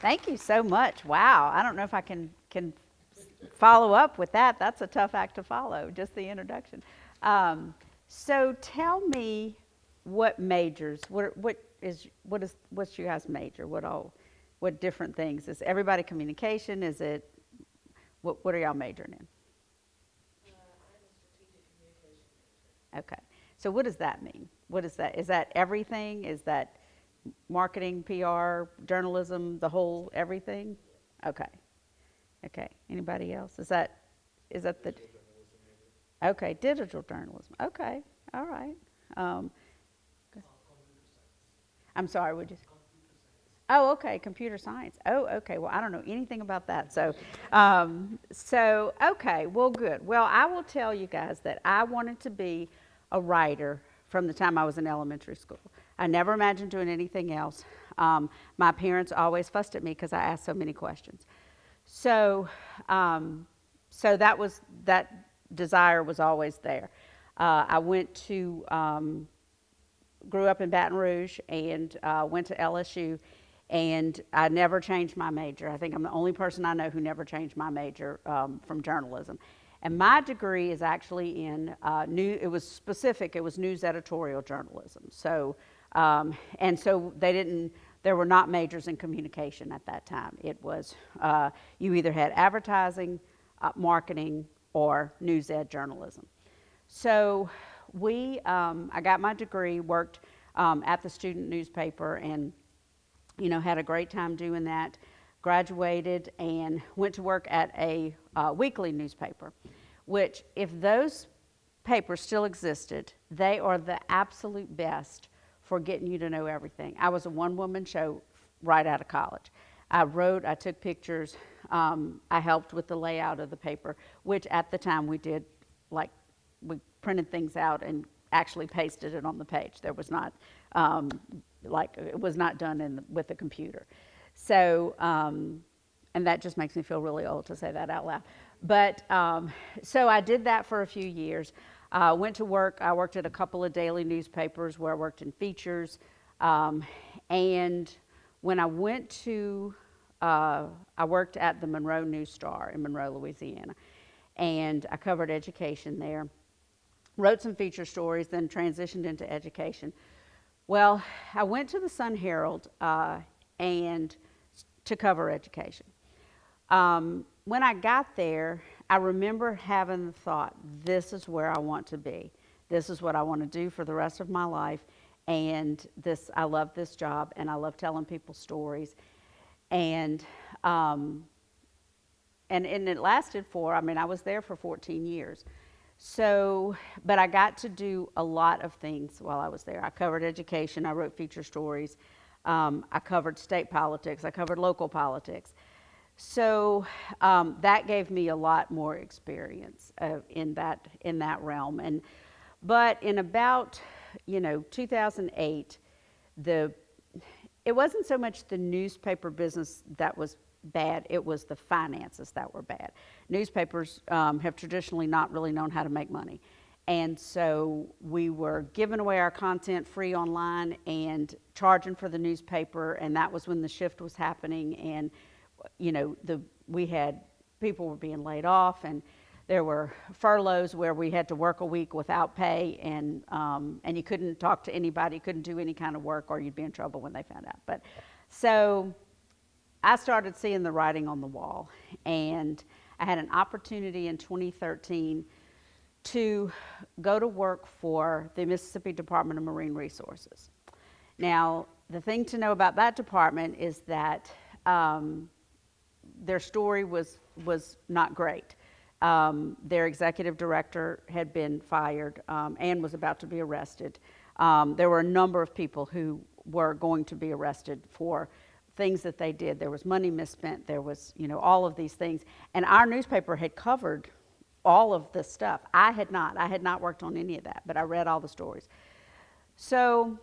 Thank you so much. Wow, I don't know if I can follow up with that. That's a tough act to follow, just the introduction. So tell me what majors, what's your guys' major? What different things? Is everybody communication? Is it, what are y'all majoring in? I'm a strategic communication major. Okay. So what does that mean? What is that? Is that everything? Is that marketing, PR, journalism, the whole everything? Okay. Okay. Anybody else? Is that the Digital journalism major. okay, digital journalism. Okay. All right. Um, Computer science. I'm sorry, would you? Computer science. Oh, okay, computer science. Oh, okay. Well, I don't know anything about that. Okay. Well, good. Well, I will tell you guys that I wanted to be a writer from the time I was in elementary school. I never imagined doing anything else. My parents always fussed at me because I asked so many questions. So, that desire was always there. I grew up in Baton Rouge and went to LSU, and I never changed my major. I think I'm the only person I know who never changed my major from journalism. And my degree is actually in it was specific, it was news editorial journalism. So there were not majors in communication at that time. It was, you either had advertising, marketing, or news ed journalism. So I got my degree, worked at the student newspaper, and had a great time doing that. Graduated and went to work at a weekly newspaper, which, if those papers still existed, they are the absolute best for getting you to know everything. I was a one-woman show right out of college. I wrote, I took pictures, I helped with the layout of the paper, which at the time we did, like, we printed things out and actually pasted it on the page. There was not, it was not done with a computer. So, and that just makes me feel really old to say that out loud. But, so I did that for a few years. Went to work. I worked at a couple of daily newspapers where I worked in features. And when I went to, I worked at the Monroe News Star in Monroe, Louisiana. And I covered education there. Wrote some feature stories, then transitioned into education. Well, I went to the Sun Herald and to cover education. When I got there, I remember having the thought, this is where I want to be. This is what I want to do for the rest of my life. And I love this job, and I love telling people stories. And it lasted I was there for 14 years. So, but I got to do a lot of things while I was there. I covered education, I wrote feature stories, I covered state politics, I covered local politics. So that gave me a lot more experience in that realm. But in about 2008, it wasn't so much the newspaper business that was bad, it was the finances that were bad. Newspapers have traditionally not really known how to make money. And so we were giving away our content free online and charging for the newspaper, and that was when the shift was happening. And we had people were being laid off, and there were furloughs where we had to work a week without pay, and you couldn't talk to anybody, couldn't do any kind of work, or you'd be in trouble when they found out. But so I started seeing the writing on the wall, and I had an opportunity in 2013 to go to work for the Mississippi Department of Marine Resources. Now, the thing to know about that department is that their story was not great. Their executive director had been fired and was about to be arrested. There were a number of people who were going to be arrested for things that they did. There was money misspent. There was, all of these things. And our newspaper had covered all of this stuff. I had not worked on any of that, but I read all the stories. So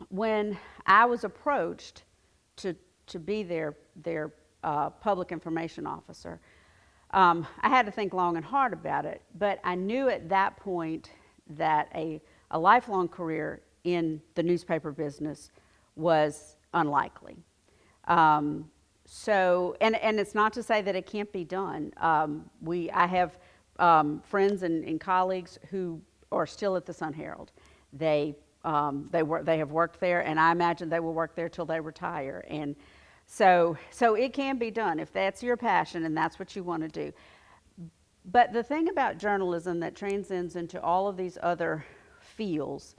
when I was approached to be their public information officer, I had to think long and hard about it, but I knew at that point that a lifelong career in the newspaper business was unlikely. And it's not to say that it can't be done. I have friends and colleagues who are still at the Sun Herald. They have worked there, and I imagine they will work there till they retire. And so it can be done if that's your passion and that's what you want to do. But the thing about journalism that transcends into all of these other fields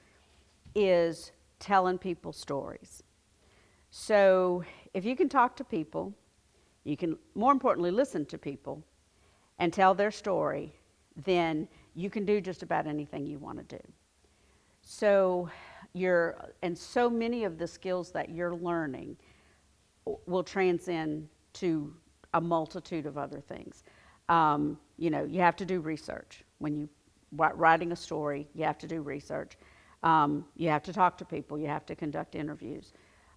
is telling people stories. So if you can talk to people, you can, more importantly, listen to people and tell their story, then you can do just about anything you want to do. So so many of the skills that you're learning will transcend to a multitude of other things. You have to do research. When you writing a story, you have to do research. You have to talk to people. You have to conduct interviews.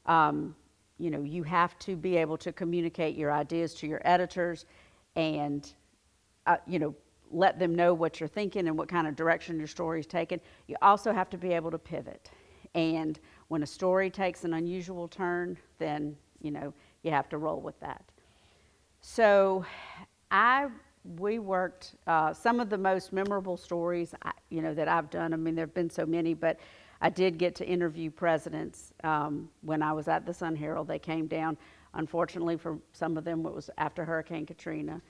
You have to be able to communicate your ideas to your editors and, let them know what you're thinking and what kind of direction your story is taking. You also have to be able to pivot. And when a story takes an unusual turn, then, you have to roll with that. So we worked, some of the most memorable stories, that I've done. I mean, there have been so many, but I did get to interview presidents when I was at the Sun Herald. They came down. Unfortunately, for some of them, it was after Hurricane Katrina.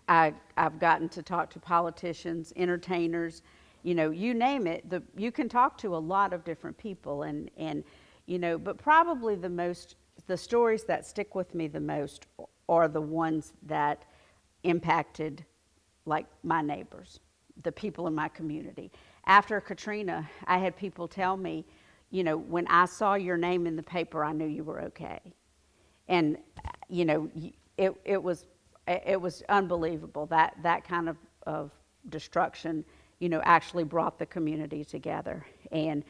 I've gotten to talk to politicians, entertainers, you name it. You can talk to a lot of different people, but probably the stories that stick with me the most are the ones that impacted, like, my neighbors, the people in my community. After Katrina, I had people tell me, when I saw your name in the paper, I knew you were okay. And, it was unbelievable that kind of destruction, actually brought the community together. And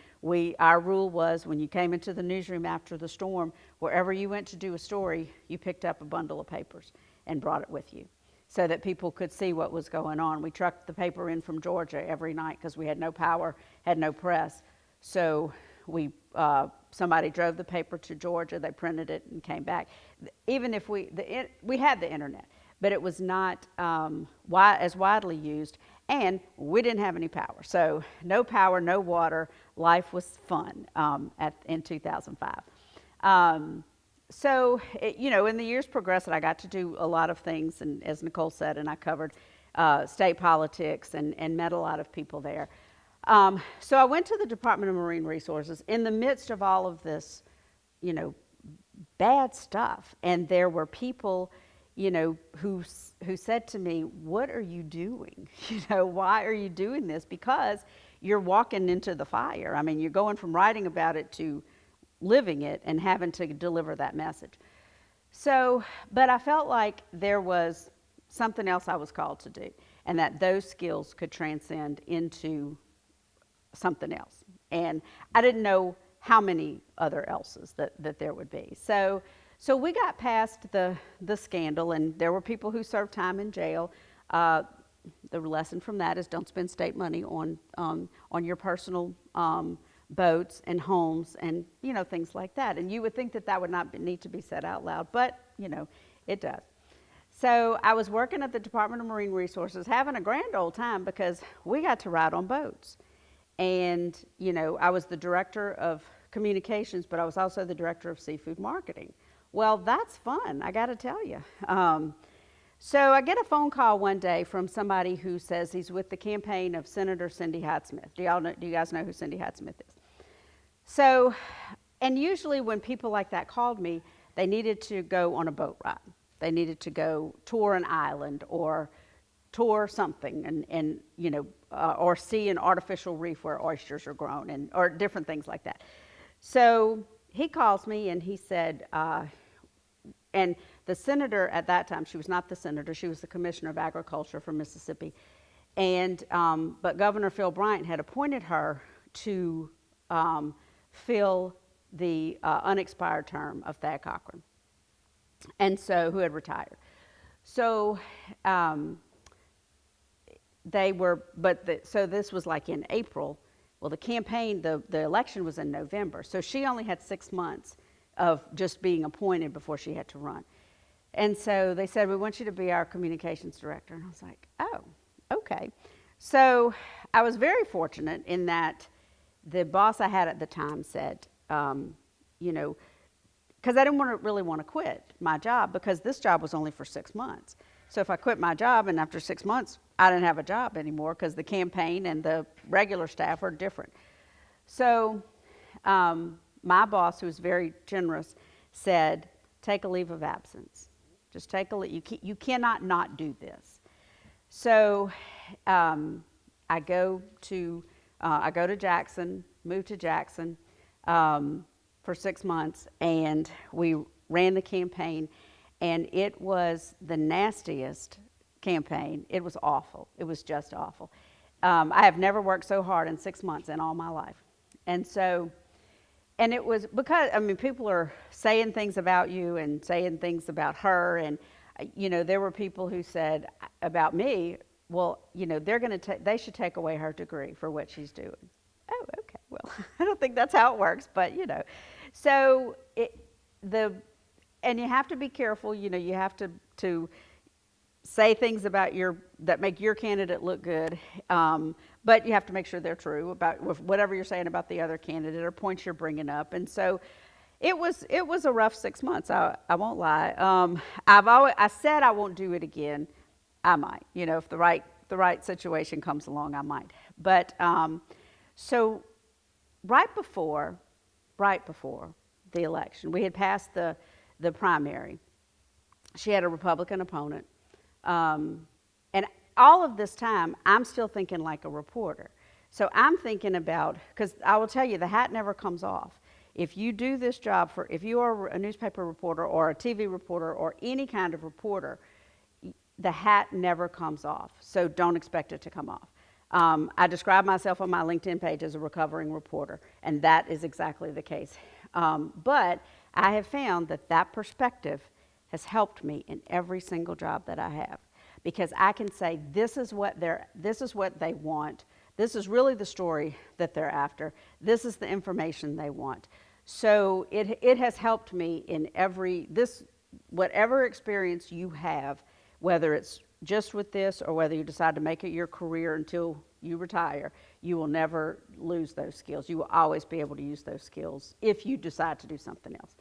our rule was, when you came into the newsroom after the storm, wherever you went to do a story, you picked up a bundle of papers and brought it with you so that people could see what was going on. We trucked the paper in from Georgia every night because we had no power, had no press. So somebody drove the paper to Georgia, they printed it and came back. Even if we had the internet, but it was not as widely used, and we didn't have any power. So no power, no water, life was fun in 2005. In the years progressed, I got to do a lot of things, and as Nicole said, and I covered state politics and met a lot of people there. So I went to the Department of Marine Resources in the midst of all of this, bad stuff, and there were people who said to me, "What are you doing? Why are you doing this? Because you're walking into the fire. I mean, you're going from writing about it to living it and having to deliver that message." So, but I felt like there was something else I was called to do, and that those skills could transcend into something else. And I didn't know how many other else's that there would be. So we got past the scandal, and there were people who served time in jail. The lesson from that is don't spend state money on your personal boats and homes and things like that. And you would think that would not need to be said out loud, but it does. So I was working at the Department of Marine Resources, having a grand old time because we got to ride on boats. And I was the director of communications, but I was also the director of seafood marketing. Well, that's fun, I got to tell you. So I get a phone call one day from somebody who says he's with the campaign of Senator Cindy Hyde-Smith. Do you guys know who Cindy Hyde-Smith is? So, and usually when people like that called me, they needed to go on a boat ride. They needed to go tour an island or tour something or see an artificial reef where oysters are grown or different things like that. So he calls me and he said, and the senator at that time, she was not the senator, she was the commissioner of agriculture from Mississippi. And, but Governor Phil Bryant had appointed her to fill the unexpired term of Thad Cochran, and so, who had retired. So so this was like in April. Well, the campaign, the election was in November. So she only had 6 months of just being appointed before she had to run. And so they said, we want you to be our communications director. And I was like, oh, okay. So I was very fortunate in that the boss I had at the time said, you know, because I didn't really want to quit my job, because this job was only for 6 months. So if I quit my job and after 6 months, I didn't have a job anymore, because the campaign and the regular staff are different. So my boss, who was very generous, said, take a leave of absence. Just take a leave. You cannot not do this. So I go to Jackson, move to Jackson for 6 months, and we ran the campaign, and it was the nastiest campaign. It was awful. It was just awful. I have never worked so hard in 6 months in all my life. And so, and it was because, I mean, people are saying things about you and saying things about her, and, you know, there were people who said about me, well, you know, they should take away her degree for what she's doing. Oh, okay, well, I don't think that's how it works, but, you know. So, and you have to be careful, you know, you have to say things about that make your candidate look good, but you have to make sure they're true about whatever you're saying about the other candidate or points you're bringing up. And so it was a rough 6 months. I won't lie. I said I won't do it again. I might, you know, if the right situation comes along, I might. But so right before the election, we had passed the primary. She had a Republican opponent. And all of this time, I'm still thinking like a reporter. So I'm thinking about, because I will tell you, the hat never comes off. If you do this job if you are a newspaper reporter or a TV reporter or any kind of reporter, the hat never comes off. So don't expect it to come off. I describe myself on my LinkedIn page as a recovering reporter, and that is exactly the case. But I have found that perspective has helped me in every single job that I have, because I can say, this is what they want. This is really the story that they're after. This is the information they want. So it has helped me in whatever experience you have, whether it's just with this or whether you decide to make it your career until you retire, you will never lose those skills. You will always be able to use those skills if you decide to do something else.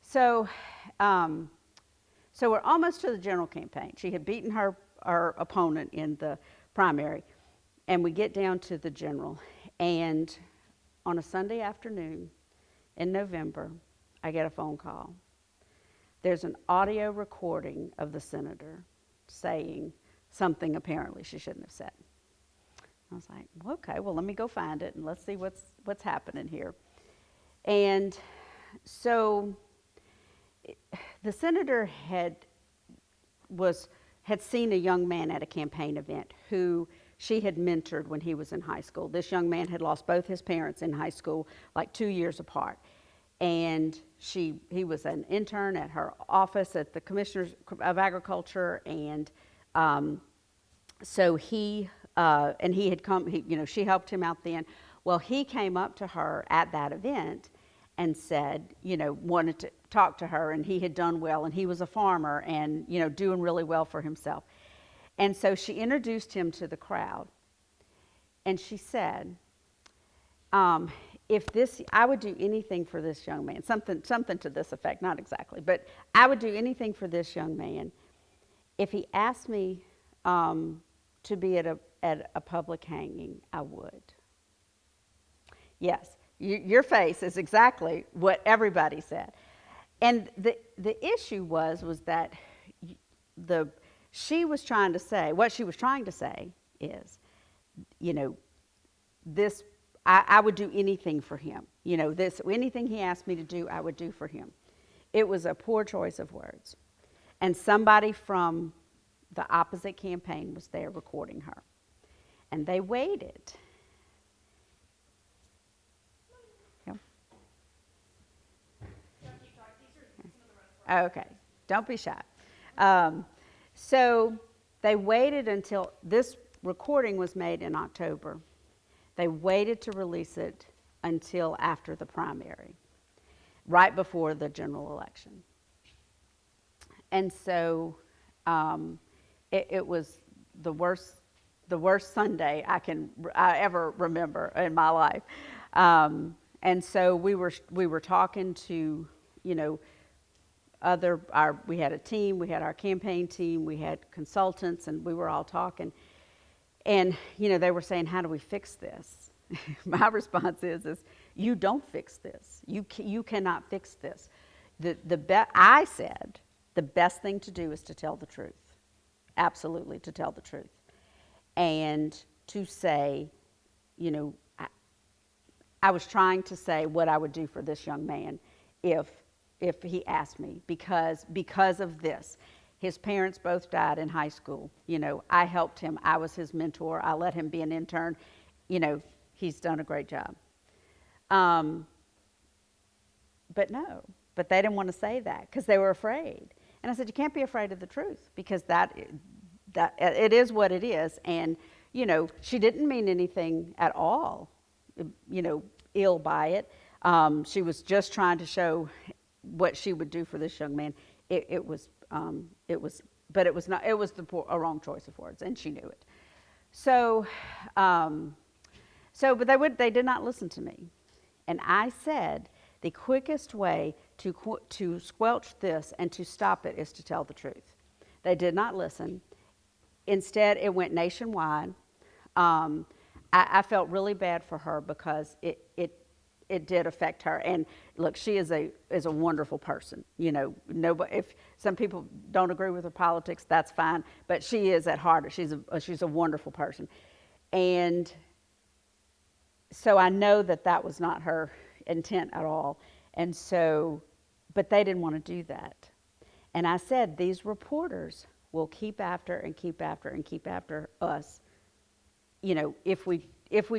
So, so we're almost to the general campaign. She had beaten her opponent in the primary, and we get down to the general. And on a Sunday afternoon in November, I get a phone call. There's an audio recording of the senator saying something apparently she shouldn't have said. I was like, okay, well, let me go find it and let's see what's happening here. And so the senator had seen a young man at a campaign event who she had mentored when he was in high school. This young man had lost both his parents in high school, like 2 years apart. And he was an intern at her office at the Commissioners of Agriculture, and so he had come. She helped him out then. Well, he came up to her at that event and said, wanted to talk to her, and he had done well, and he was a farmer, and doing really well for himself. And so she introduced him to the crowd, and she said, I would do anything for this young man, something to this effect, not exactly, but I would do anything for this young man if he asked me to be at a public hanging. I would. Yes, your face is exactly what everybody said, and the issue was that what she was trying to say is, this. I would do anything for him. Anything he asked me to do, I would do for him. It was a poor choice of words. And somebody from the opposite campaign was there recording her. And they waited. Yeah. Okay, don't be shy. So they waited until this recording was made in October. They waited to release it until after the primary. right before the general election. And so it was the worst Sunday I ever remember in my life. And so we were talking to, you know, we had a team, we had our campaign team, we had consultants, and we were all talking. And, you know, they were saying, how do we fix this? My response is you don't fix this. You cannot fix this. I said the best thing to do is to tell the truth. Absolutely, to tell the truth. And to say, you know, I was trying to say what I would do for this young man if he asked me, because of this. His parents both died in high school. You know, I helped him. I was his mentor. I let him be an intern. You know, he's done a great job. But they didn't want to say that because they were afraid. And I said, you can't be afraid of the truth, because that it is what it is. And, you know, she didn't mean anything at all, you know, ill by it. She was just trying to show what she would do for this young man. It was a wrong choice of words, and she knew it. So but they did not listen to me. And I said, the quickest way to squelch this and to stop it is to tell the truth. They did not listen. Instead, it went nationwide. I felt really bad for her because it did affect her. And look, she is a wonderful person. You know, if some people don't agree with her politics, that's fine. But she is at heart, she's a wonderful person. And so I know that was not her intent at all. And so, but they didn't want to do that. And I said, these reporters will keep after and keep after and keep after us, you know, if we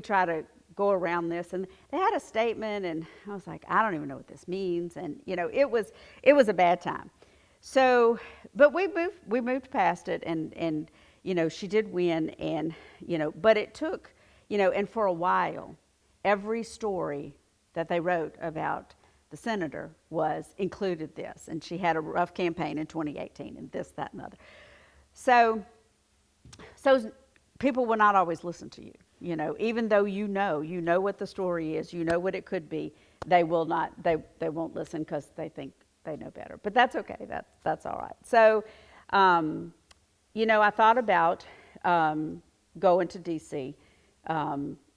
try to go around this. And they had a statement, and I was like, I don't even know what this means. And, you know, it was a bad time. So, but we moved past it, and you know, she did win, and, you know, but it took, you know, and for a while, every story that they wrote about the senator included this, and she had a rough campaign in 2018, and this, that, and other. So people will not always listen to you, you know, even though you know what the story is, you know what it could be. They will not. They won't listen because they think they know better. But that's okay. That's all right. So, you know, I thought about going to D.C.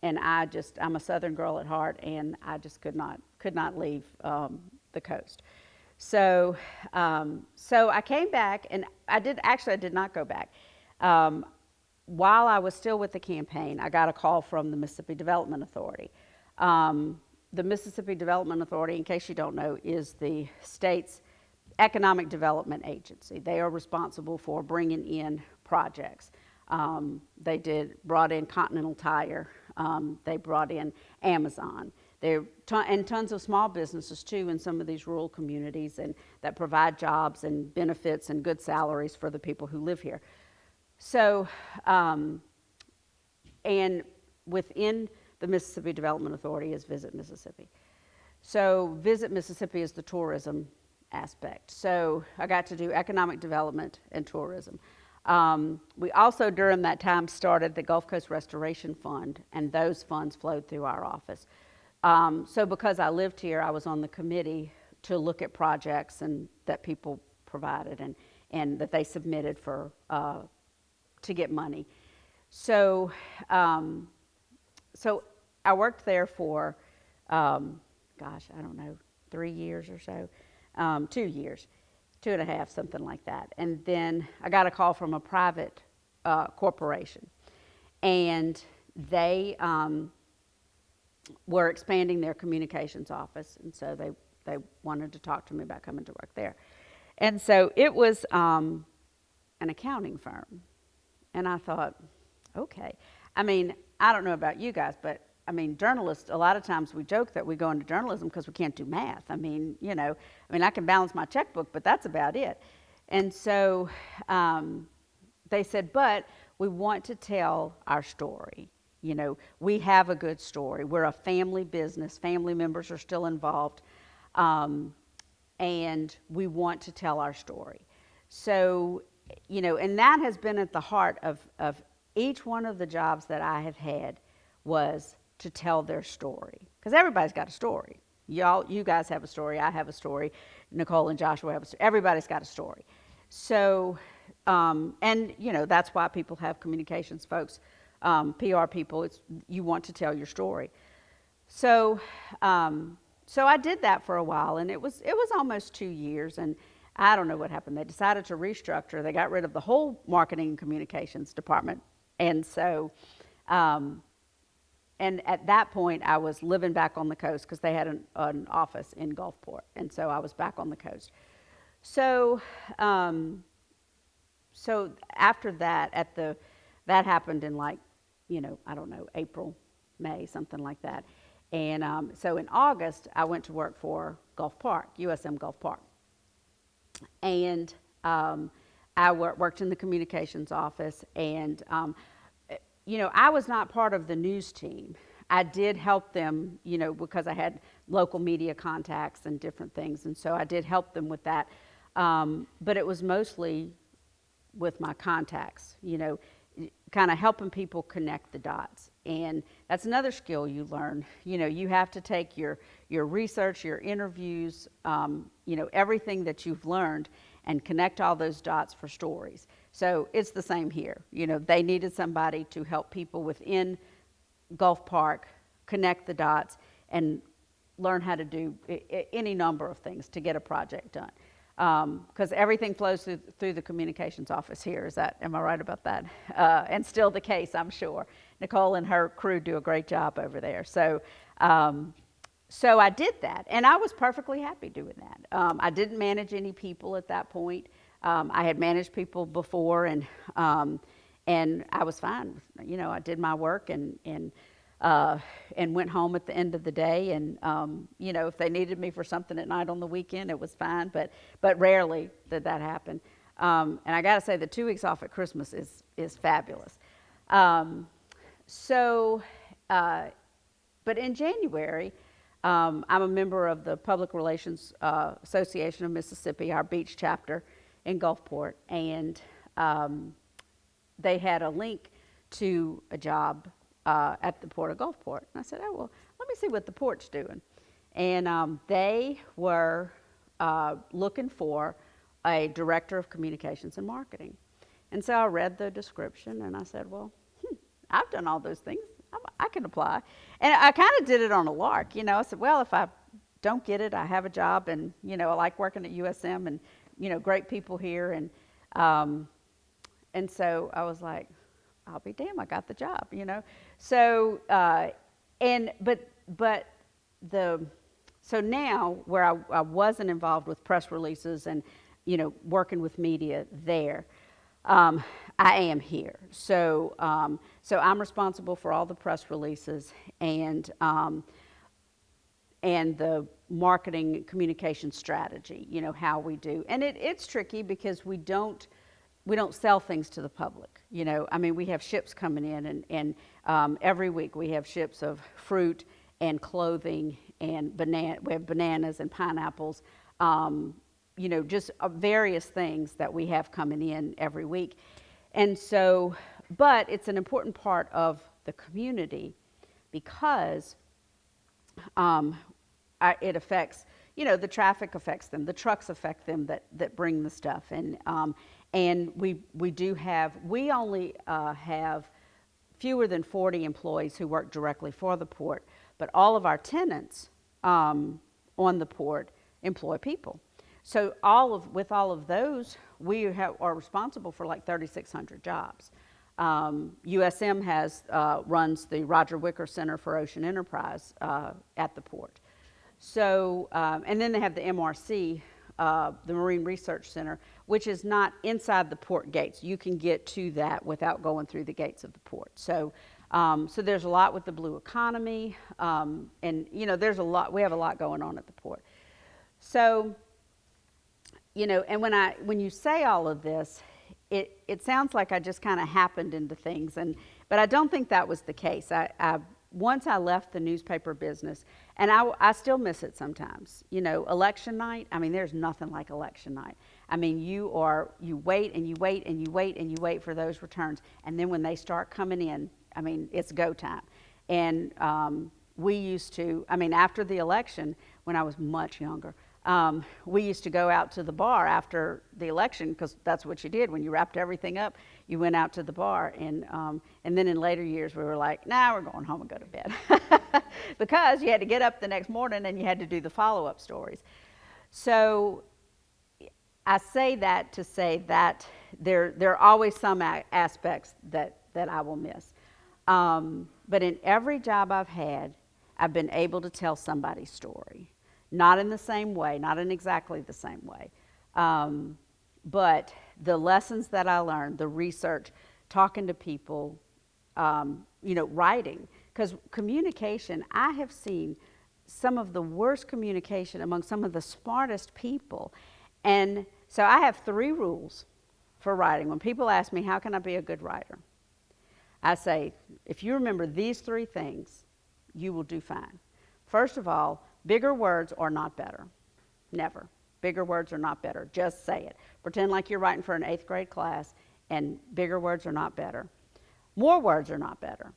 And I'm a Southern girl at heart, and I just could not leave the coast. So I came back, and I did not go back. While I was still with the campaign, I got a call from the Mississippi Development Authority. The Mississippi Development Authority, in case you don't know, is the state's economic development agency. They are responsible for bringing in projects. They brought in Continental Tire. They brought in Amazon. And tons of small businesses too in some of these rural communities, and that provide jobs and benefits and good salaries for the people who live here. So, and within the Mississippi Development Authority is Visit Mississippi. So Visit Mississippi is the tourism aspect. So I got to do economic development and tourism. We also, during that time, started the Gulf Coast Restoration Fund, and those funds flowed through our office. So because I lived here, I was on the committee to look at projects and that people provided and that they submitted to get money. So I worked there for, I don't know, 3 years or so, 2 years. 2.5, something like that. And then I got a call from a private corporation, and they were expanding their communications office, and so they wanted to talk to me about coming to work there. And so it was an accounting firm, and I thought, okay. I mean, I don't know about you guys, but I mean, journalists, a lot of times we joke that we go into journalism because we can't do math. I mean, you know, I can balance my checkbook, but that's about it. And so they said, but we want to tell our story. You know, we have a good story. We're a family business. Family members are still involved. and we want to tell our story. So, and that has been at the heart of each one of the jobs that I have had, was to tell their story. Because everybody's got a story. You guys have a story, I have a story, Nicole and Joshua have a story. Everybody's got a story. So, and that's why people have communications folks, PR people. You want to tell your story. So, so I did that for a while, and it was almost 2 years, and I don't know what happened. They decided to restructure. They got rid of the whole marketing and communications department, and so, and at that point, I was living back on the coast because they had an office in Gulfport, and so I was back on the coast. So, so after that, that happened in I don't know, April, May, something like that. And so in August, I went to work for Gulf Park, USM Gulf Park. And I worked in the communications office, and I was not part of the news team. I did help them, because I had local media contacts and different things, and so I did help them with that. But it was mostly with my contacts, kind of helping people connect the dots. And that's another skill you learn. You have to take your research, your interviews, everything that you've learned, and connect all those dots for stories. So it's the same here. They needed somebody to help people within Gulf Park connect the dots and learn how to do any number of things to get a project done. Because everything flows through the communications office here. Am I right about that? And still the case, I'm sure. Nicole and her crew do a great job over there. So, so I did that, and I was perfectly happy doing that. I didn't manage any people at that point. I had managed people before, and I was fine. I did my work and went home at the end of the day. And if they needed me for something at night on the weekend, it was fine. But rarely did that happen. And I got to say, the 2 weeks off at Christmas is fabulous. But in January, I'm a member of the Public Relations Association of Mississippi, our beach chapter in Gulfport, and they had a link to a job at the Port of Gulfport. And I said, oh, well, let me see what the port's doing. And they were looking for a director of communications and marketing. And so I read the description, and I said, well, I've done all those things. I can apply. And I kind of did it on a lark. I said, well, if I don't get it, I have a job, and, I like working at USM, and, great people here. And so I was like, I'll be damned, I got the job, So, so now where I wasn't involved with press releases and, working with media there, I am here. So, so I'm responsible for all the press releases and the marketing communication strategy, how we do. And it's tricky because we don't sell things to the public. We have ships coming in, and every week we have ships of fruit and clothing and we have bananas and pineapples, just various things that we have coming in every week. And so, but it's an important part of the community because it affects, the traffic affects them, the trucks affect them that bring the stuff. And we only have fewer than 40 employees who work directly for the port, but all of our tenants on the port employ people. So with all of those, we are responsible for like 3,600 jobs. USM runs the Roger Wicker Center for Ocean Enterprise at the port. So, and then they have the MRC, the Marine Research Center, which is not inside the port gates. You can get to that without going through the gates of the port. So, so there's a lot with the blue economy, and there's a lot. We have a lot going on at the port. So, and when you say all of this, it sounds like I just kind of happened into things, but I don't think that was the case. once I left the newspaper business, and I still miss it sometimes. You know, election night, I mean, there's nothing like election night. I mean, you wait and you wait and you wait and you wait for those returns. And then when they start coming in, I mean, it's go time. And we used to, I mean, after the election, when I was much younger, we used to go out to the bar after the election, because that's what you did. When you wrapped everything up, you went out to the bar. And then in later years, we were like, nah, we're going home and go to bed. Because you had to get up the next morning and you had to do the follow-up stories. So I say that to say that there are always some aspects that I will miss. But in every job I've had, I've been able to tell somebody's story. Not in the same way, not in exactly the same way. But the lessons that I learned, the research, talking to people, writing. Because communication, I have seen some of the worst communication among some of the smartest people. And so I have 3 rules for writing. When people ask me, how can I be a good writer? I say, if you remember these 3 things, you will do fine. First of all, bigger words are not better. Never. Bigger words are not better. Just say it. Pretend like you're writing for an 8th grade class, and bigger words are not better. More words are not better.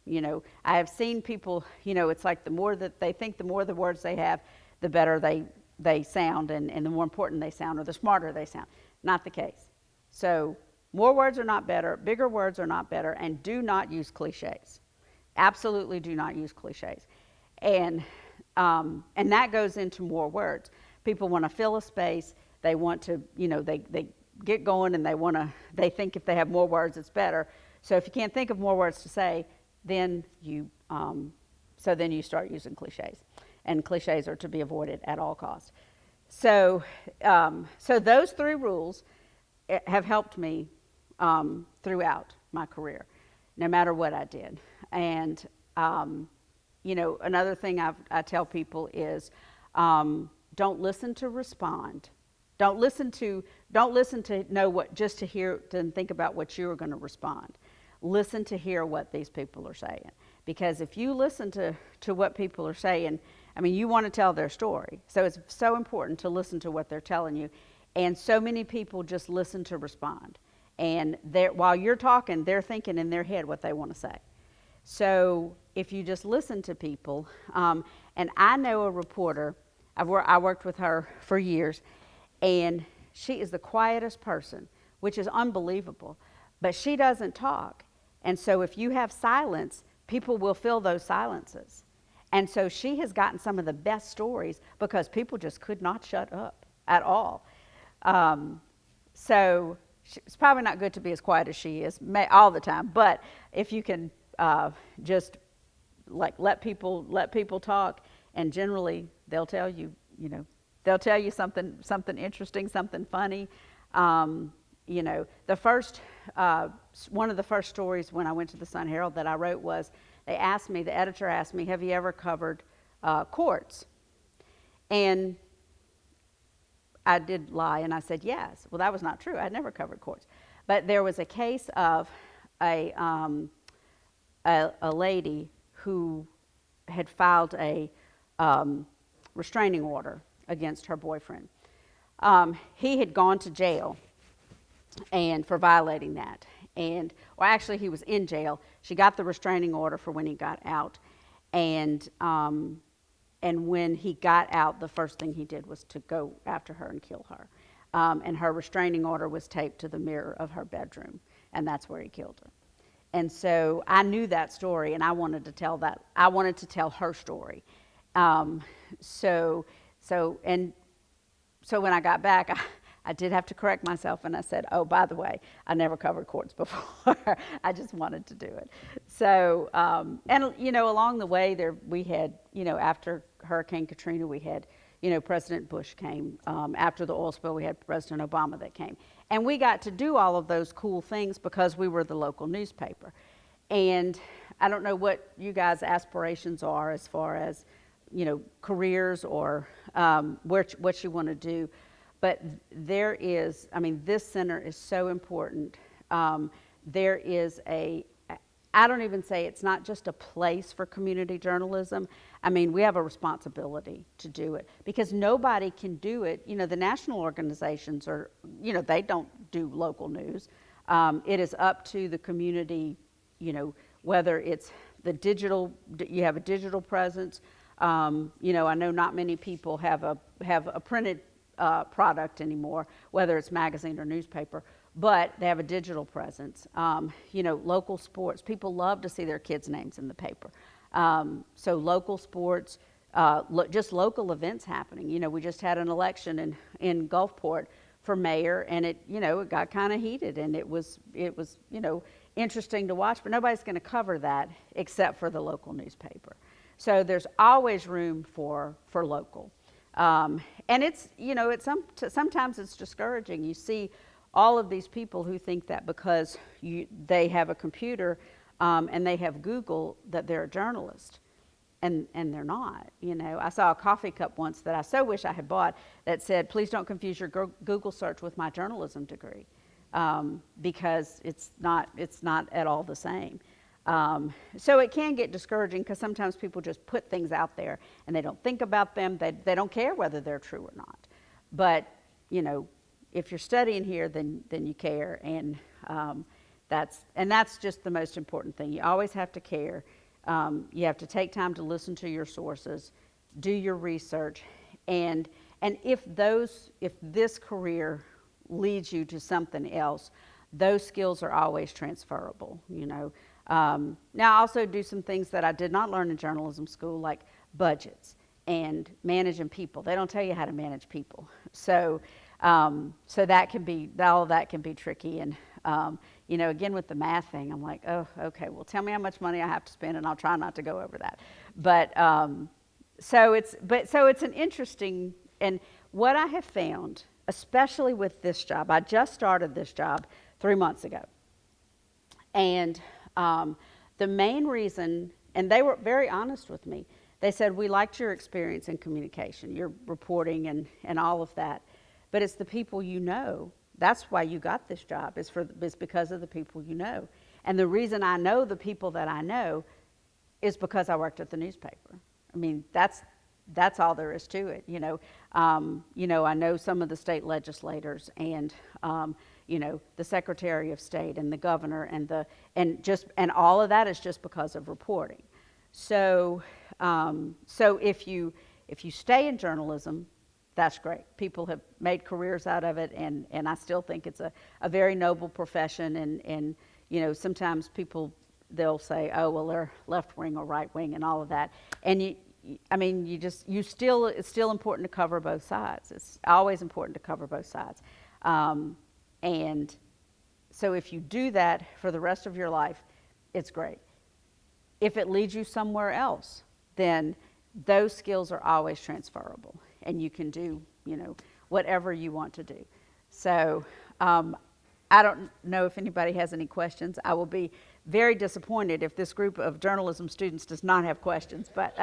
You know, I have seen people, it's like the more that they think, the more the words they have, the better they sound, and the more important they sound, or the smarter they sound. Not the case. So more words are not better, bigger words are not better, and do not use cliches. Absolutely do not use cliches. And that goes into more words. People want to fill a space. They want to, they get going, and they think if they have more words, it's better. So if you can't think of more words to say, then you start using cliches. And cliches are to be avoided at all costs. So those 3 rules have helped me throughout my career, no matter what I did. And another thing I tell people is, don't listen to respond. Don't listen to know what, just to hear and think about what you are going to respond. Listen to hear what these people are saying. Because if you listen to what people are saying, I mean, you want to tell their story. So it's so important to listen to what they're telling you. And so many people just listen to respond. And while you're talking, they're thinking in their head what they want to say. So if you just listen to people, and I know a reporter, I worked with her for years, and she is the quietest person, which is unbelievable. But she doesn't talk. And so if you have silence, people will fill those silences. And so she has gotten some of the best stories because people just could not shut up at all. So it's probably not good to be as quiet as she is all the time. But if you can just let people talk, and generally they'll tell you, something interesting, something funny. One of the first stories when I went to the Sun Herald that I wrote was, the editor asked me, have you ever covered courts? And I did lie, and I said yes. Well, that was not true. I'd never covered courts. But there was a case of a lady who had filed a restraining order against her boyfriend. He had gone to jail and for violating that. Actually, he was in jail. She got the restraining order for when he got out. And when he got out, the first thing he did was to go after her and kill her. And her restraining order was taped to the mirror of her bedroom, and that's where he killed her. And so I knew that story, and I wanted to tell that. I wanted to tell her story. So when I got back, I did have to correct myself, and I said, oh, by the way, I never covered courts before. I just wanted to do it. So, along the way there, we had, after Hurricane Katrina, we had, President Bush came. After the oil spill, we had President Obama that came. And we got to do all of those cool things because we were the local newspaper. And I don't know what you guys' aspirations are as far as, careers or what you want to do. But there is, this center is so important. There is I don't even say it's not just a place for community journalism. I mean, we have a responsibility to do it because nobody can do it. You know, the national organizations are, you know, they don't do local news. It is up to the community, you know, whether it's the digital, you have a digital presence. You know, I know not many people have a printed product anymore, whether it's magazine or newspaper, but they have a digital presence. You know, local sports, people love to see their kids' names in the paper. So local sports, just local events happening. You know, we just had an election in Gulfport for mayor, and it, you know, it got kind of heated, and it was, you know, interesting to watch, but nobody's going to cover that except for the local newspaper. So there's always room for local. And it's, you know, sometimes it's discouraging. You see all of these people who think that because they have a computer and they have Google that they're a journalist, and they're not. You know, I saw a coffee cup once that I so wish I had bought that said, "Please don't confuse your Google search with my journalism degree," because it's not at all the same. So it can get discouraging because sometimes people just put things out there and they don't think about them. They don't care whether they're true or not. But, you know, if you're studying here, then you care, and that's just the most important thing. You always have to care. You have to take time to listen to your sources, do your research, and if this career leads you to something else, those skills are always transferable. You know. Now, I also do some things that I did not learn in journalism school, like budgets and managing people. They don't tell you how to manage people, so that can be, all of that can be tricky. And you know, again with the math thing, I'm like, oh, okay, well, tell me how much money I have to spend, and I'll try not to go over that. But so it's an interesting, and what I have found, especially with this job, I just started this job 3 months ago, and the main reason, and they were very honest with me, they said, we liked your experience in communication, your reporting and all of that, but it's the people you know. That's why you got this job, is because of the people you know. And the reason I know the people that I know is because I worked at the newspaper. I mean, that's all there is to it. You know, I know some of the state legislators, and you know, the Secretary of State and the governor, and all of that is just because of reporting. So if you stay in journalism, that's great. People have made careers out of it, and I still think it's a very noble profession. And you know, sometimes people, they'll say, oh, well, they're left wing or right wing and all of that. And it's still important to cover both sides. It's always important to cover both sides. And so if you do that for the rest of your life, it's great. If it leads you somewhere else, then those skills are always transferable, and you can do, you know, whatever you want to do. So I don't know if anybody has any questions. I will be very disappointed if this group of journalism students does not have questions. But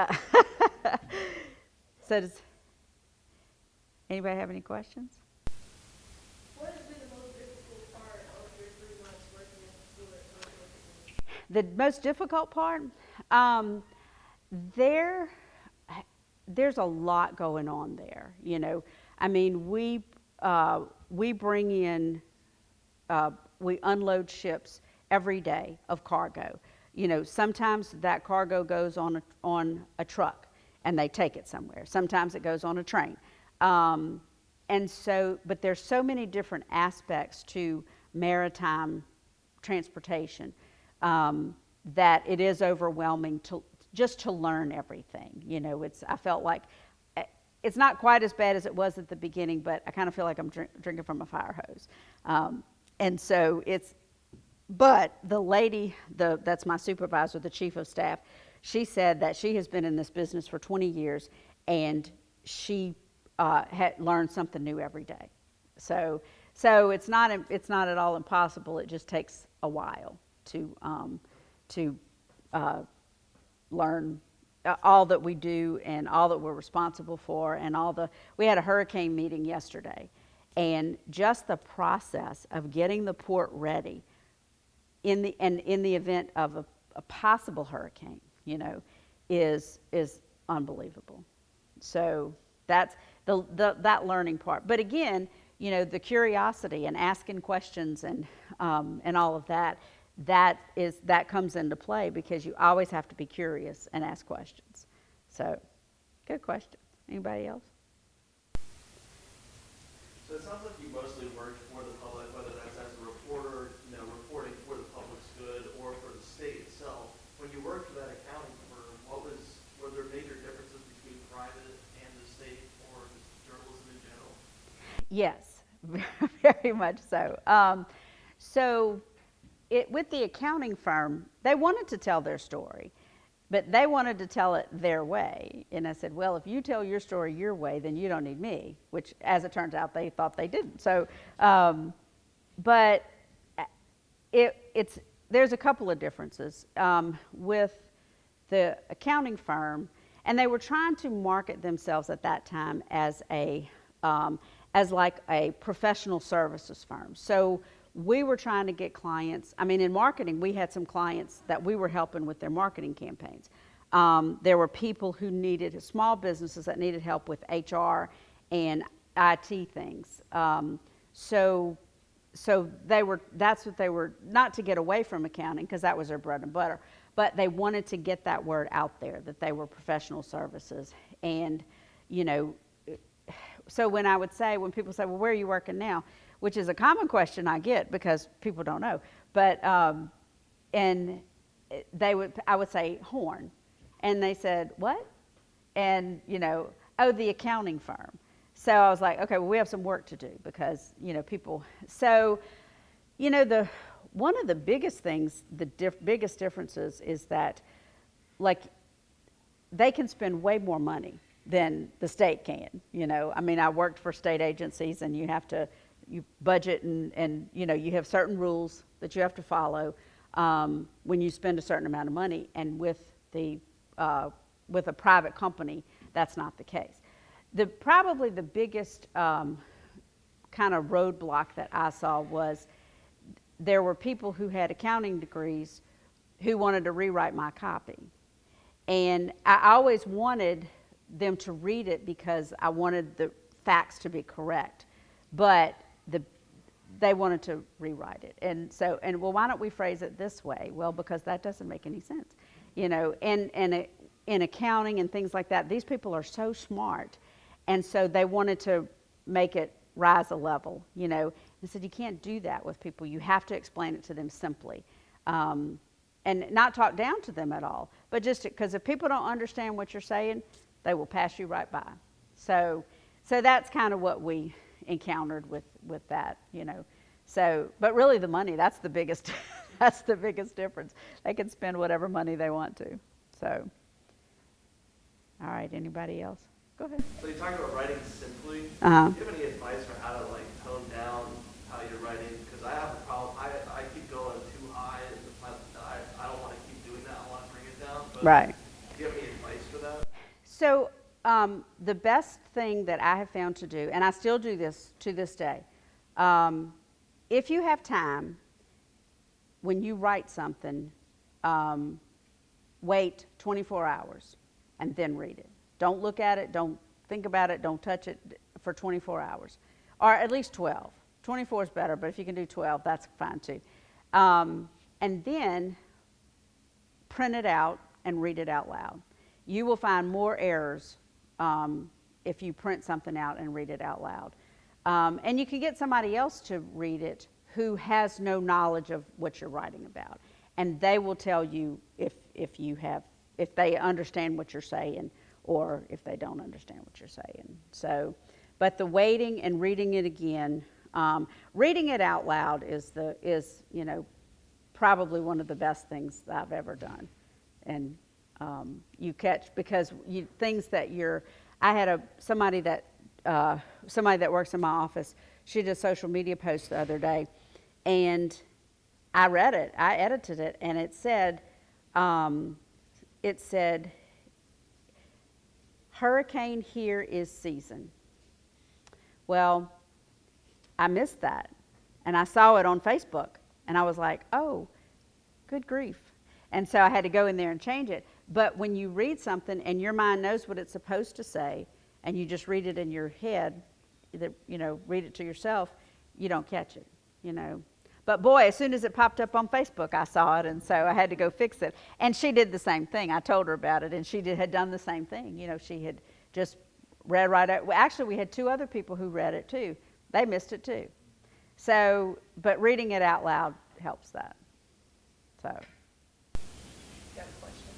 so does anybody have any questions? What has been the most difficult part of your 3 months working at the school at Sun Herald? The most difficult part, there's a lot going on there. You know, I mean, we bring in, we unload ships every day of cargo. You know, sometimes that cargo goes on a truck and they take it somewhere. Sometimes it goes on a train. And so, but there's so many different aspects to maritime transportation that it is overwhelming to learn everything. You know, I felt like it's not quite as bad as it was at the beginning, but I kind of feel like I'm drinking from a fire hose. And so but the lady, that's my supervisor, the chief of staff, she said that she has been in this business for 20 years, and she had learned something new every day. So it's not at all impossible. It just takes a while to learn all that we do and all that we're responsible for, and we had a hurricane meeting yesterday, and just the process of getting the port ready in the event of a possible hurricane, is unbelievable. So that's that learning part. But again, the curiosity and asking questions and all of that, that comes into play because you always have to be curious and ask questions. So, good question. Anybody else? So it sounds like you mostly worked for the public, whether that's as a reporter, reporting for the public's good or for the state itself. When you worked for that accounting firm, were there major differences between private and the state or just journalism in general? Yes, very much so. With the accounting firm, they wanted to tell their story, but they wanted to tell it their way. And I said, well, if you tell your story your way, then you don't need me, which, as it turns out, they thought they didn't. So, but there's a couple of differences with the accounting firm, and they were trying to market themselves at that time as like a professional services firm. So we were trying to get clients. I mean, in marketing, we had some clients that we were helping with their marketing campaigns. There were people who needed, small businesses that needed help with HR and IT things. So that's what they were, not to get away from accounting, because that was their bread and butter, but they wanted to get that word out there that they were professional services. And, so when people say, well, where are you working now? Which is a common question I get because people don't know. But, and I would say Horn. And they said, what? And, oh, the accounting firm. So I was like, okay, well, we have some work to do because, people. So, one of the biggest things, biggest differences is that, like, they can spend way more money than the state can. I mean, I worked for state agencies, and you budget and you have certain rules that you have to follow when you spend a certain amount of money. And with a private company, that's not the case. Probably the biggest kind of roadblock that I saw was there were people who had accounting degrees who wanted to rewrite my copy. And I always wanted them to read it because I wanted the facts to be correct. But they wanted to rewrite it. And so, well, why don't we phrase it this way? Well, because that doesn't make any sense. And in accounting and things like that, these people are so smart. And so they wanted to make it rise a level, and said, you can't do that with people. You have to explain it to them simply. And not talk down to them at all, but just because if people don't understand what you're saying, they will pass you right by. So that's kind of what we encountered with that, So, but really the money, that's the biggest, that's the biggest difference. They can spend whatever money they want to. So, all right, anybody else? Go ahead. So you talked about writing simply. Uh-huh. Do you have any advice for how to tone down how you're writing? Because I have a problem. I keep going too high. I don't want to keep doing that. I want to bring it down. But Right. Do you have any advice for that? So the best thing that I have found to do, and I still do this to this day, if you have time, when you write something, wait 24 hours and then read it. Don't look at it, don't think about it, don't touch it for 24 hours, or at least 12. 24 is better, but if you can do 12, that's fine too. And then print it out and read it out loud. You will find more errors if you print something out and read it out loud. And you can get somebody else to read it who has no knowledge of what you're writing about. And they will tell you if they understand what you're saying or if they don't understand what you're saying. So, but the waiting and reading it again, reading it out loud is probably one of the best things that I've ever done. And you catch, because things that I had somebody that works in my office. She did a social media post the other day, and I read it. I edited it, and it said, "Hurricane here is season." Well, I missed that, and I saw it on Facebook, and I was like, "Oh, good grief!" And so I had to go in there and change it. But when you read something and your mind knows what it's supposed to say, and you just read it in your head, read it to yourself, you don't catch it, But boy, as soon as it popped up on Facebook, I saw it, and so I had to go fix it. And she did the same thing. I told her about it, and she had done the same thing. She had just read right out. Well, actually, we had 2 other people who read it too. They missed it too. So, but reading it out loud helps that. So. Got a question.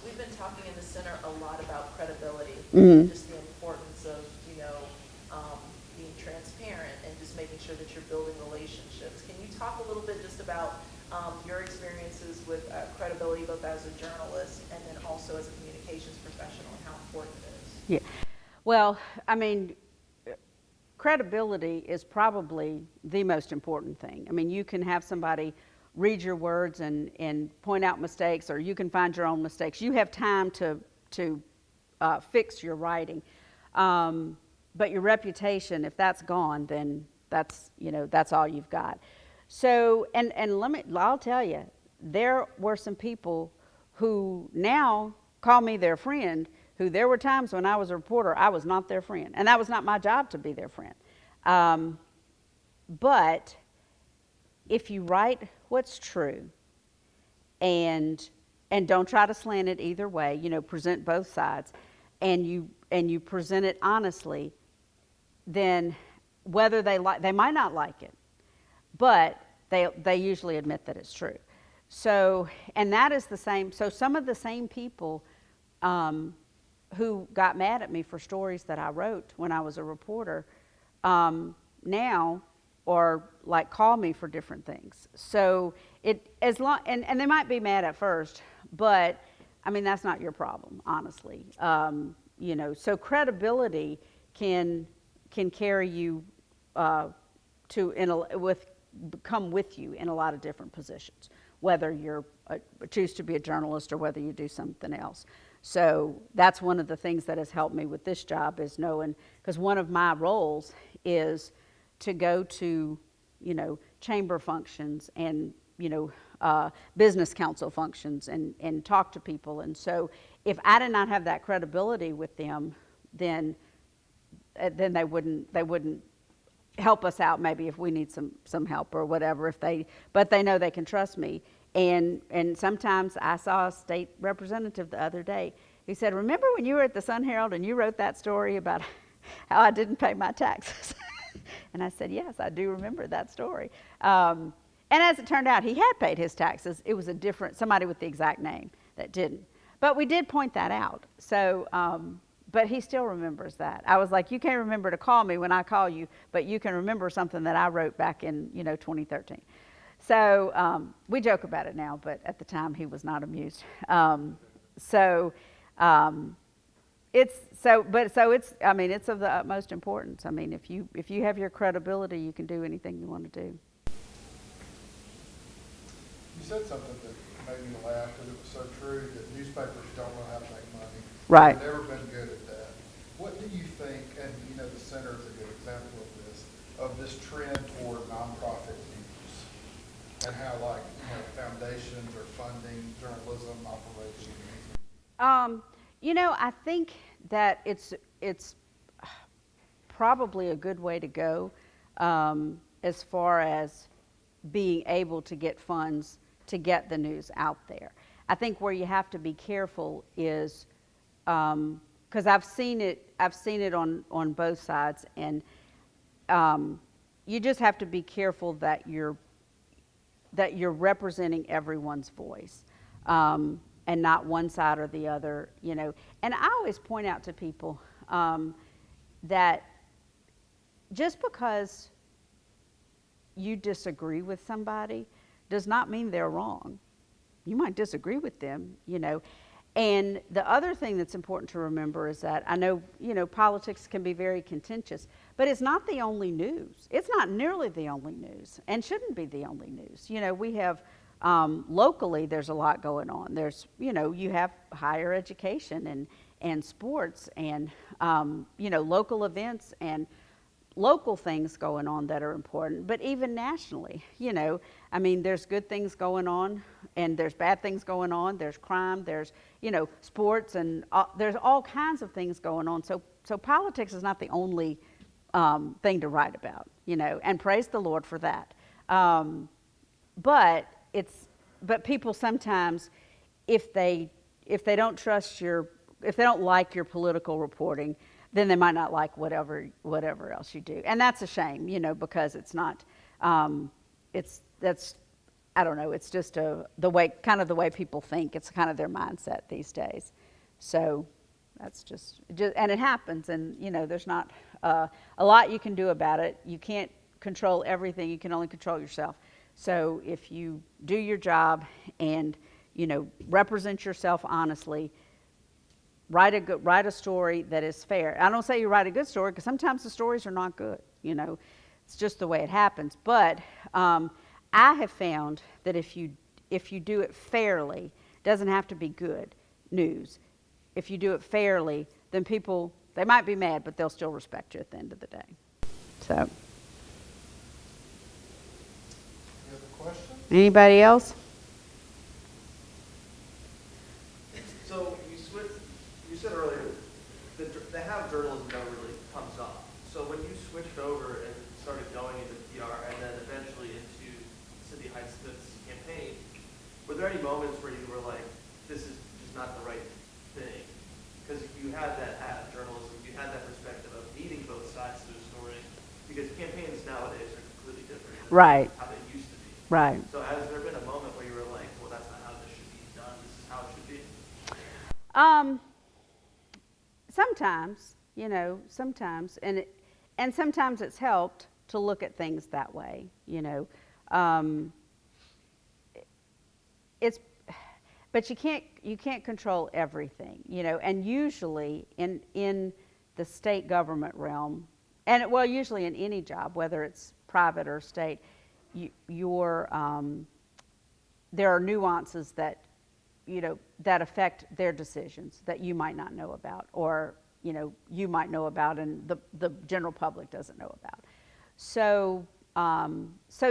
We've been talking in the center a lot about credibility, Mm-hmm. just the importance of, being transparent and just making sure that you're building relationships. Can you talk a little bit just about your experiences with credibility, both as a journalist and then also as a communications professional, and how important it is? Yeah. Well, credibility is probably the most important thing. You can have somebody read your words and point out mistakes, or you can find your own mistakes. You have time to fix your writing. But your reputation, if that's gone, then that's all you've got. So, and I'll tell you, there were some people who now call me their friend, who there were times when I was a reporter, I was not their friend. And that was not my job to be their friend. But if you write what's true and don't try to slant it either way, present both sides, and you present it honestly, then whether they might not like it, but they usually admit that it's true. So, and that is the same. So some of the same people who got mad at me for stories that I wrote when I was a reporter now or like call me for different things. So and they might be mad at first, but that's not your problem, honestly. So credibility can carry you come with you in a lot of different positions, whether you're choose to be a journalist or whether you do something else. So that's one of the things that has helped me with this job, is knowing, because one of my roles is to go to chamber functions and business council functions and talk to people. And so if I did not have that credibility with them, then they wouldn't help us out, maybe if we need some help or whatever, but they know they can trust me. And sometimes I saw a state representative the other day who said, "Remember when you were at the Sun Herald and you wrote that story about how I didn't pay my taxes?" And I said, "Yes, I do remember that story." And as it turned out, he had paid his taxes. It was somebody with the exact name that didn't. But we did point that out. So, but he still remembers that. I was like, "You can't remember to call me when I call you, but you can remember something that I wrote back in 2013. So we joke about it now, but at the time he was not amused. It's of the utmost importance. If you have your credibility, you can do anything you want to do. You said something that made me laugh because it was so true, that newspapers don't know how to make money. Right. They've never been good at that. What do you think, and the center is a good example of this trend toward nonprofit news, and how foundations are funding journalism operations? I think that it's probably a good way to go as far as being able to get funds to get the news out there. I think where you have to be careful is because I've seen it on both sides, and you just have to be careful that you're representing everyone's voice. And not one side or the other, And I always point out to people that just because you disagree with somebody does not mean they're wrong. You might disagree with them, And the other thing that's important to remember is that I know, politics can be very contentious, but it's not the only news. It's not nearly the only news, and shouldn't be the only news. We have locally, there's a lot going on. There's, you have higher education and sports and, local events and local things going on that are important, but even nationally, I mean, there's good things going on and there's bad things going on. There's crime, there's, sports, and there's all kinds of things going on. So politics is not the only thing to write about, and praise the Lord for that. But people sometimes, if they don't trust if they don't like your political reporting, then they might not like whatever else you do, and that's a shame, because it's not. I don't know. It's just the way people think. It's kind of their mindset these days. So that's just and it happens, and there's not a lot you can do about it. You can't control everything. You can only control yourself. So if you do your job and represent yourself honestly, write a story that is fair. I don't say you write a good story, because sometimes the stories are not good. It's just the way it happens. But I have found that if you do it fairly, it doesn't have to be good news. If you do it fairly, then people, they might be mad, but they'll still respect you at the end of the day. So, Any other questions? anybody else? So you said earlier that the have journalism never really comes up. So when you switched over and started going into PR and then eventually into Cindy Hyde-Smith's campaign, were there any moments where you were like, this is just not the right thing? Because you had that have journalism, you had that perspective of needing both sides to the story, because campaigns nowadays are completely different than Right. how they used to be. Right. So has there been a moment where you were like, well, that's not how this should be done, this is how it should be? Sometimes, sometimes, and sometimes it's helped to look at things that way, but you can't control everything, and usually in the state government realm, and usually in any job, whether it's private or state, there are nuances that that affect their decisions that you might not know about, or you might know about and the general public doesn't know about. So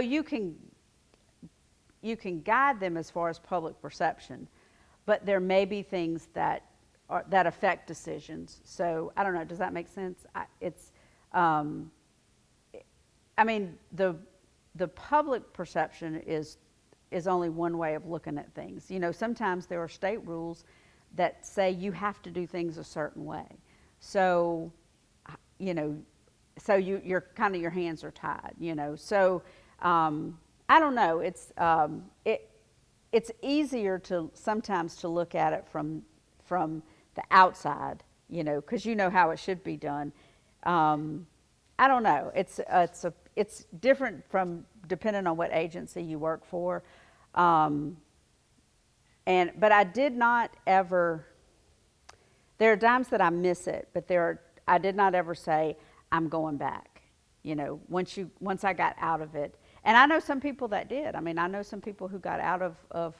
you can guide them as far as public perception, but there may be things that affect decisions. So I don't know. Does that make sense? The public perception is only one way of looking at things. Sometimes there are state rules that say you have to do things a certain way. So, you're kind of, your hands are tied, So, I don't know. It's easier to sometimes to look at it from the outside, because how it should be done. I don't know. It's different from depending on what agency you work for. But I did not ever, there are times that I miss it, but I did not ever say, I'm going back, once I got out of it. And I know some people that did. I know some people who got out of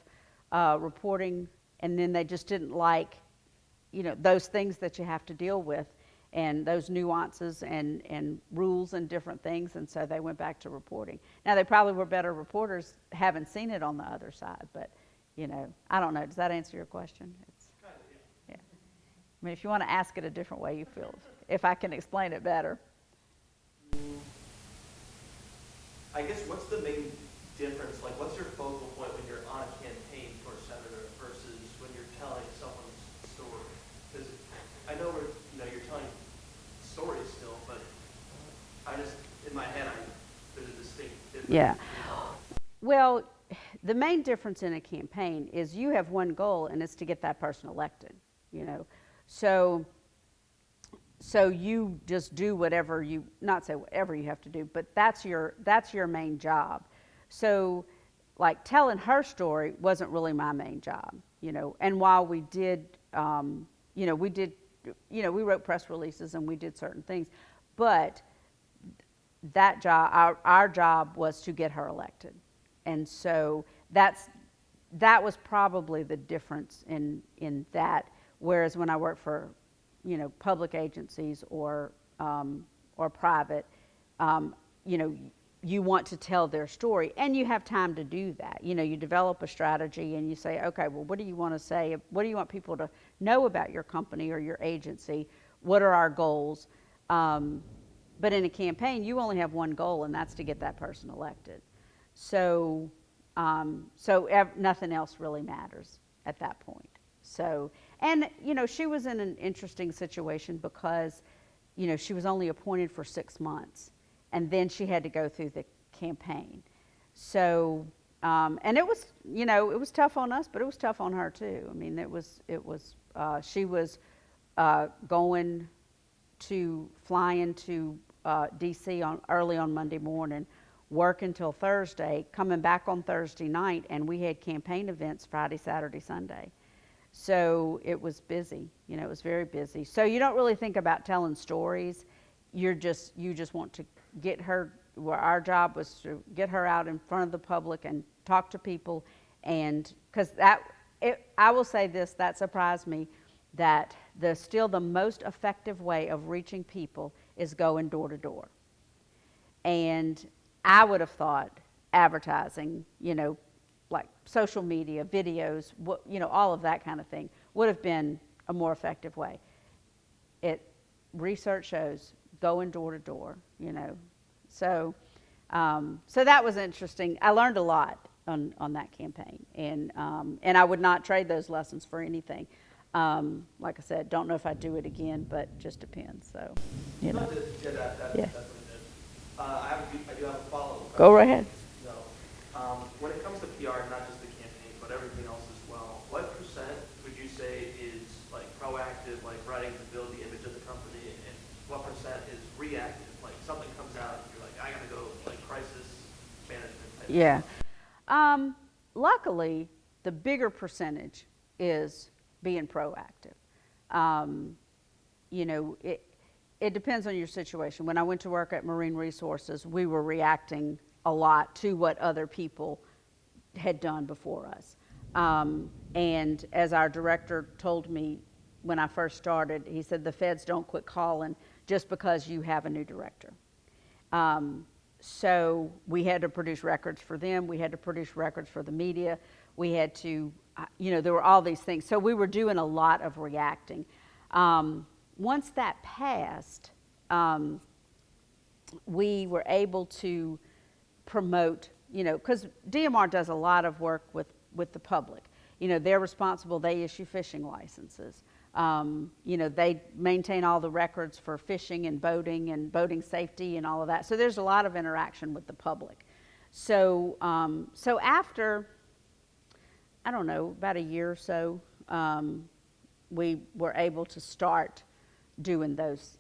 reporting, and then they just didn't like, those things that you have to deal with, and those nuances and rules and different things, and so they went back to reporting. Now, they probably were better reporters, haven't seen it on the other side, but, I don't know. Does that answer your question? Kind of, yeah. Yeah. If you want to ask it a different way, you feel, if I can explain it better. I guess what's the main difference? Like, what's your focal point when you're on a campaign for a senator versus when you're telling someone's story? Because I know you're telling stories still, but I just, in my head, there's a distinct difference. Yeah. Well, the main difference in a campaign is you have one goal, and it's to get that person elected, So you just do whatever not say whatever you have to do, but that's your main job. So, like, telling her story wasn't really my main job, And while we did, we wrote press releases and we did certain things, but that job, our job was to get her elected, and so that was probably the difference in that. Whereas when I worked for public agencies or private, you know, you want to tell their story, and you have time to do that. You know, you develop a strategy and you say, okay, well, what do you want to say? What do you want people to know about your company or your agency? What are our goals? But in a campaign, you only have one goal, and that's to get that person elected. So, nothing else really matters at that point. So, and, you know, she was in an interesting situation because, you know, she was only appointed for 6 months, and then she had to go through the campaign. So, and it was, you know, it was tough on us, but it was tough on her too. I mean, she was flying to DC early on Monday morning, work until Thursday, coming back on Thursday night, and we had campaign events Friday, Saturday, Sunday. So it was busy, you know, it was very busy. So you don't really think about telling stories. You just want to get her, well, our job was to get her out in front of the public and talk to people. And because I will say this, that surprised me, that still the most effective way of reaching people is going door to door. And I would have thought advertising, you know, like social media, videos, you know, all of that kind of thing would have been a more effective way. Research shows going door to door, you know. So that was interesting. I learned a lot on that campaign, and I would not trade those lessons for anything. Like I said, don't know if I'd do it again, but just depends. So, you know. Yeah, that's definitely good. I do have a follow-up. Go right ahead. So, when it comes to PR, not just the campaign, but everything else as well, what percent would you say is like proactive, like writing to build the image of the company, and what percent is reactive, like something comes out and you're like, I gotta go, like crisis management type Yeah. stuff? Luckily, the bigger percentage is being proactive. You know, it depends on your situation. When I went to work at Marine Resources, we were reacting a lot to what other people had done before us. And as our director told me when I first started, he said, the feds don't quit calling just because you have a new director. So we had to produce records for them. We had to produce records for the media. We had to, you know, there were all these things. So we were doing a lot of reacting. Once that passed, we were able to promote, you know, because DMR does a lot of work with the public. You know, they're responsible. They issue fishing licenses. You know, they maintain all the records for fishing and boating safety and all of that. So there's a lot of interaction with the public. So, so after, I don't know, about a year or so, we were able to start doing those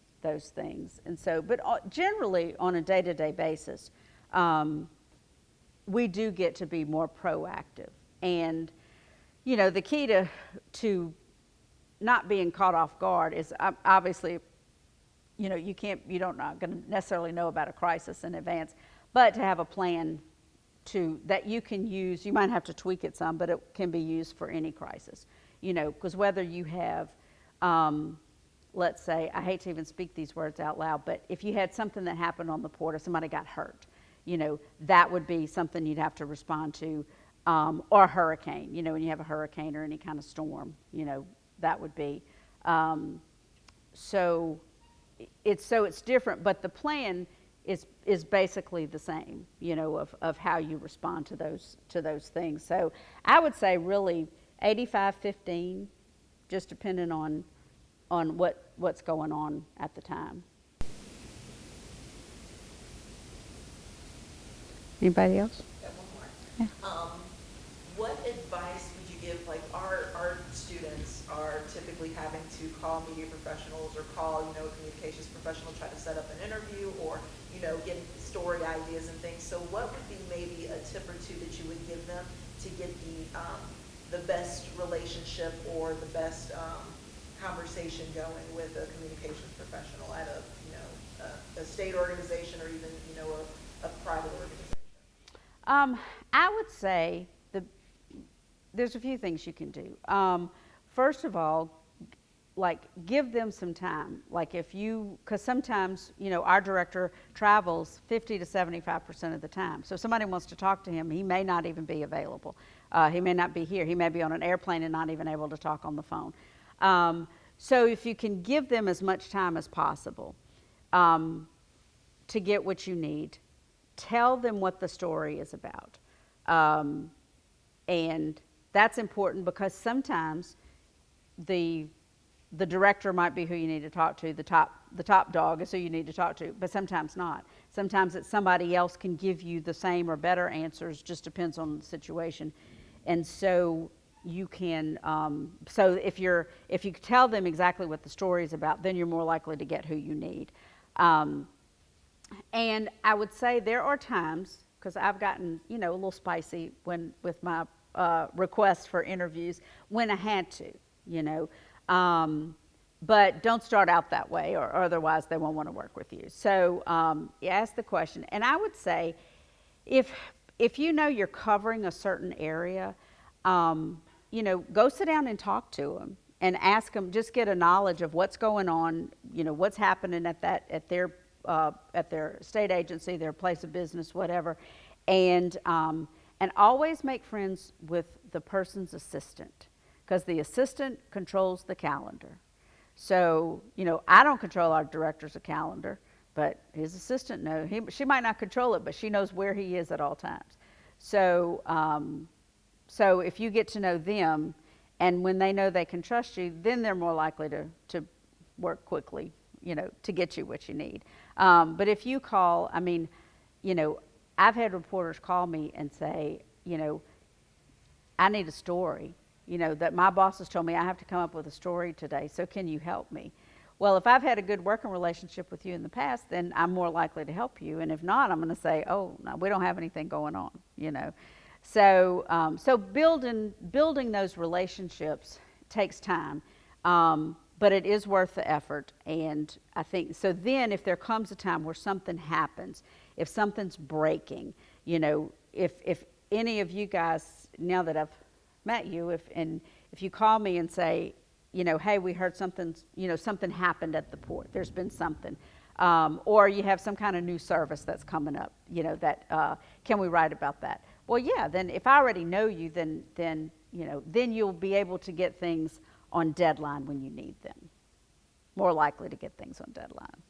things. And so, but generally on a day-to-day basis, we do get to be more proactive. And, you know, the key to not being caught off guard is obviously, you know, you're not going to necessarily know about a crisis in advance, but to have a plan that you can use. You might have to tweak it some, but it can be used for any crisis. You know, because whether you have, let's say, I hate to even speak these words out loud, but if you had something that happened on the port or somebody got hurt, you know, that would be something you'd have to respond to, or a hurricane, you know, when you have a hurricane or any kind of storm, you know, that would be. So it's different, but the plan is basically the same, you know, of how you respond to those things. So I would say really 85-15, just depending on what's going on at the time. Anybody else? Got one more. Yeah. What advice would you give, like our students are typically having to call media professionals or call, you know, a communications professional, try to set up an interview or, you know, get story ideas and things. So what would be maybe a tip or two that you would give them to get the best relationship or the best conversation going with a communications professional at a, you know, a state organization or even, you know, a private organization? I would say there's a few things you can do. First of all, like give them some time. Like because sometimes, our director travels 50 to 75% of the time. So if somebody wants to talk to him, he may not even be available. He may not be here. He may be on an airplane and not even able to talk on the phone. So if you can give them as much time as possible to get what you need, tell them what the story is about. And that's important because sometimes the director might be who you need to talk to, the top dog is who you need to talk to, but sometimes not. Sometimes it's somebody else can give you the same or better answers, just depends on the situation. And so you can, so if you tell them exactly what the story is about, then you're more likely to get who you need. And I would say there are times, because I've gotten, a little spicy with my requests for interviews when I had to, but don't start out that way, or otherwise they won't want to work with you. So you ask the question, and I would say, if you're covering a certain area, go sit down and talk to them and ask them. Just get a knowledge of what's going on, what's happening at their state agency, their place of business, whatever, and always make friends with the person's assistant, because the assistant controls the calendar. So, I don't control our director's calendar, but his assistant knows. She might not control it, but she knows where he is at all times. So, so if you get to know them, and when they know they can trust you, then they're more likely to work quickly, to get you what you need. But if you call, I've had reporters call me and say, I need a story. That my boss has told me I have to come up with a story today, so can you help me? Well, if I've had a good working relationship with you in the past, then I'm more likely to help you. And if not, I'm going to say, oh, no, we don't have anything going on, So, so building those relationships takes time, but it is worth the effort. And I think, so then if there comes a time where something happens, if something's breaking, if any of you guys, now that I've met you, if you call me and say, hey, we heard something happened at the port, there's been something, or you have some kind of new service that's coming up, that can we write about that? Well, yeah, then if I already know you, then you'll be able to get things on deadline when you need them. More likely to get things on deadline.